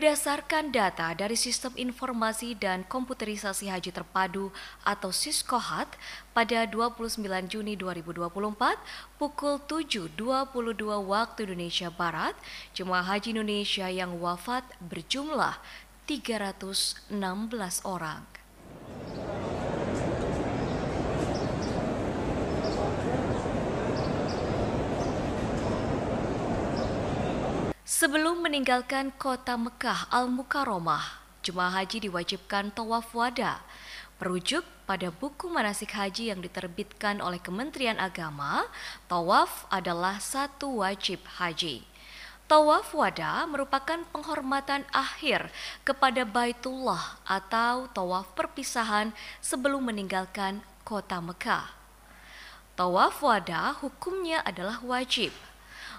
Berdasarkan data dari Sistem Informasi dan Komputerisasi Haji Terpadu atau Siskohat, pada 29 Juni 2024 pukul 7.22 waktu Indonesia Barat, jemaah haji Indonesia yang wafat berjumlah 316 orang. Sebelum meninggalkan kota Mekah Al-Mukarramah, jemaah haji diwajibkan tawaf wada. Merujuk pada buku manasik haji yang diterbitkan oleh Kementerian Agama, tawaf adalah satu wajib haji. Tawaf wada merupakan penghormatan akhir kepada Baitullah atau tawaf perpisahan sebelum meninggalkan kota Mekah. Tawaf wada hukumnya adalah wajib.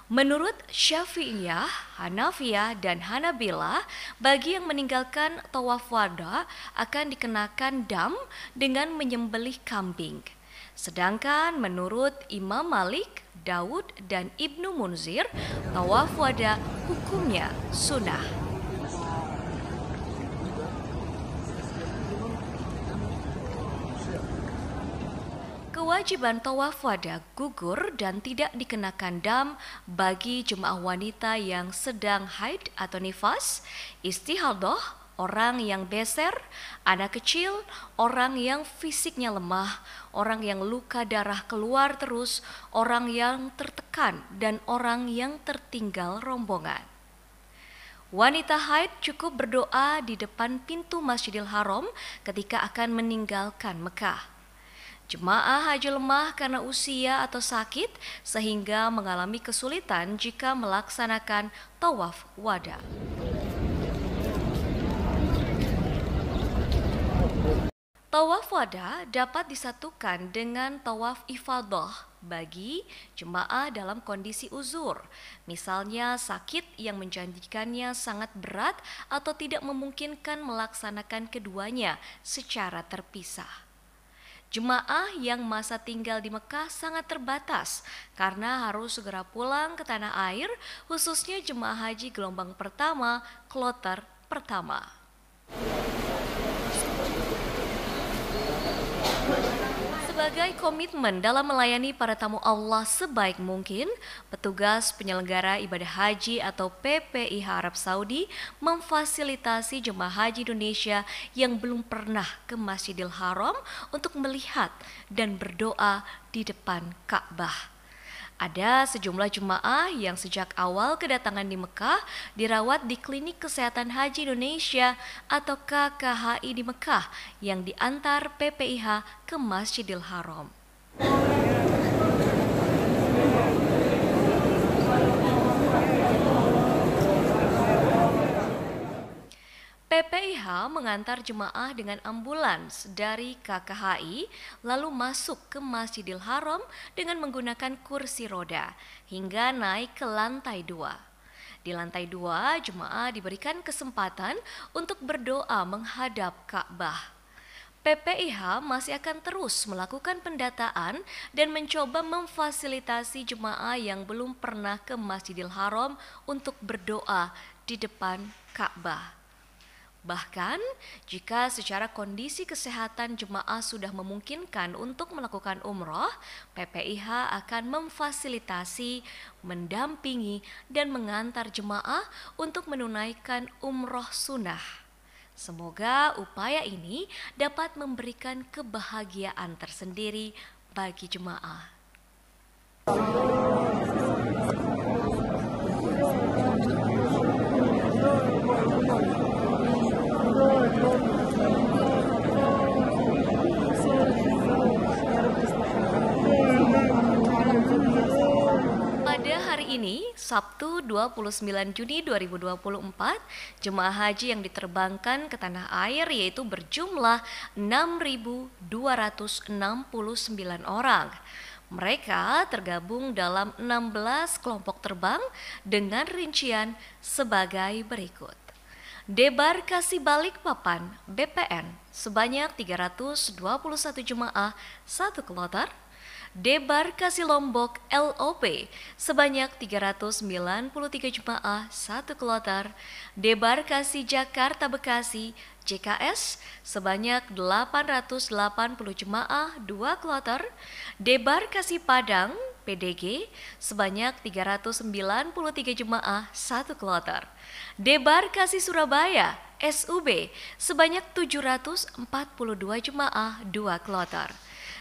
Menurut Syafi'iyah, Hanafiyah, dan Hanabilah, bagi yang meninggalkan tawaf wada akan dikenakan dam dengan menyembelih kambing. Sedangkan menurut Imam Malik, Daud, dan Ibnu Munzir, tawaf wada hukumnya sunnah. Kewajiban tawaf wada gugur dan tidak dikenakan dam bagi jemaah wanita yang sedang haid atau nifas, istihadah, orang yang beser, anak kecil, orang yang fisiknya lemah, orang yang luka darah keluar terus, orang yang tertekan, dan orang yang tertinggal rombongan. Wanita haid cukup berdoa di depan pintu Masjidil Haram ketika akan meninggalkan Mekah. Jemaah haji lemah karena usia atau sakit sehingga mengalami kesulitan jika melaksanakan tawaf wada. Tawaf wada dapat disatukan dengan tawaf ifadah bagi jemaah dalam kondisi uzur, misalnya sakit yang menjadikannya sangat berat atau tidak memungkinkan melaksanakan keduanya secara terpisah. Jemaah yang masa tinggal di Mekah sangat terbatas karena harus segera pulang ke tanah air, khususnya jemaah haji gelombang pertama, kloter pertama. Sebagai komitmen dalam melayani para tamu Allah sebaik mungkin, petugas penyelenggara ibadah haji atau PPIH Arab Saudi memfasilitasi jemaah haji Indonesia yang belum pernah ke Masjidil Haram untuk melihat dan berdoa di depan Ka'bah. Ada sejumlah jemaah yang sejak awal kedatangan di Mekah dirawat di Klinik Kesehatan Haji Indonesia atau KKHI di Mekah yang diantar PPIH ke Masjidil Haram. PPIH mengantar jemaah dengan ambulans dari KKHI lalu masuk ke Masjidil Haram dengan menggunakan kursi roda hingga naik ke lantai 2. Di lantai 2, jemaah diberikan kesempatan untuk berdoa menghadap Ka'bah. PPIH masih akan terus melakukan pendataan dan mencoba memfasilitasi jemaah yang belum pernah ke Masjidil Haram untuk berdoa di depan Ka'bah. Bahkan, jika secara kondisi kesehatan jemaah sudah memungkinkan untuk melakukan umroh, PPIH akan memfasilitasi, mendampingi, dan mengantar jemaah untuk menunaikan umroh sunnah. Semoga upaya ini dapat memberikan kebahagiaan tersendiri bagi jemaah. Pada hari ini, Sabtu 29 Juni 2024, jemaah haji yang diterbangkan ke tanah air yaitu berjumlah 6.269 orang. Mereka tergabung dalam 16 kelompok terbang dengan rincian sebagai berikut. Debarkasi Balikpapan (BPN) sebanyak 321 jemaah 1 kloter. Debarkasi Lombok LOP sebanyak 393 jemaah 1 kloter, Debarkasi Jakarta Bekasi JKS sebanyak 880 jemaah 2 kloter, Debarkasi Padang PDG sebanyak 393 jemaah 1 kloter, Debarkasi Surabaya SUB sebanyak 742 jemaah 2 kloter,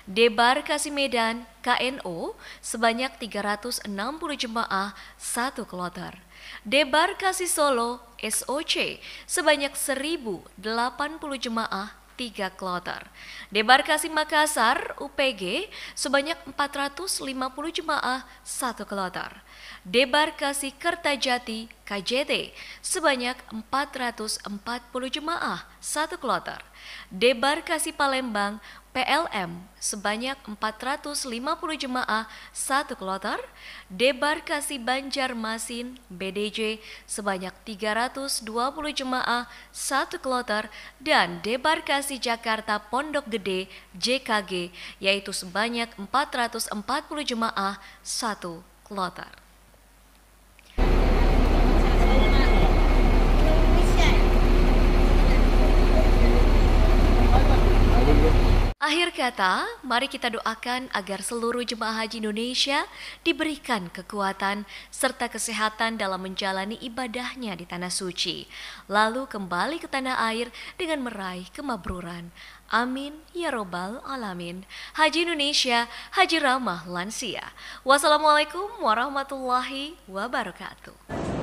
Debarkasi Medan KNO sebanyak 360 jemaah 1 kloter, Debarkasi Solo SOC sebanyak 1080 jemaah 3 kloter, Debarkasi Makassar UPG sebanyak 450 jemaah 1 kloter, Debarkasi Kertajati KJT sebanyak 440 jemaah 1 kloter, Debarkasi Palembang PLM sebanyak 450 jemaah 1 kloter, Debarkasi Banjarmasin BDJ sebanyak 320 jemaah 1 kloter, dan Debarkasi Jakarta Pondok Gede JKG yaitu sebanyak 440 jemaah 1 kloter. Akhir kata, mari kita doakan agar seluruh jemaah haji Indonesia diberikan kekuatan serta kesehatan dalam menjalani ibadahnya di Tanah Suci, lalu kembali ke tanah air dengan meraih kemabruran. Amin ya robbal alamin. Haji Indonesia, haji ramah lansia. Wassalamualaikum warahmatullahi wabarakatuh.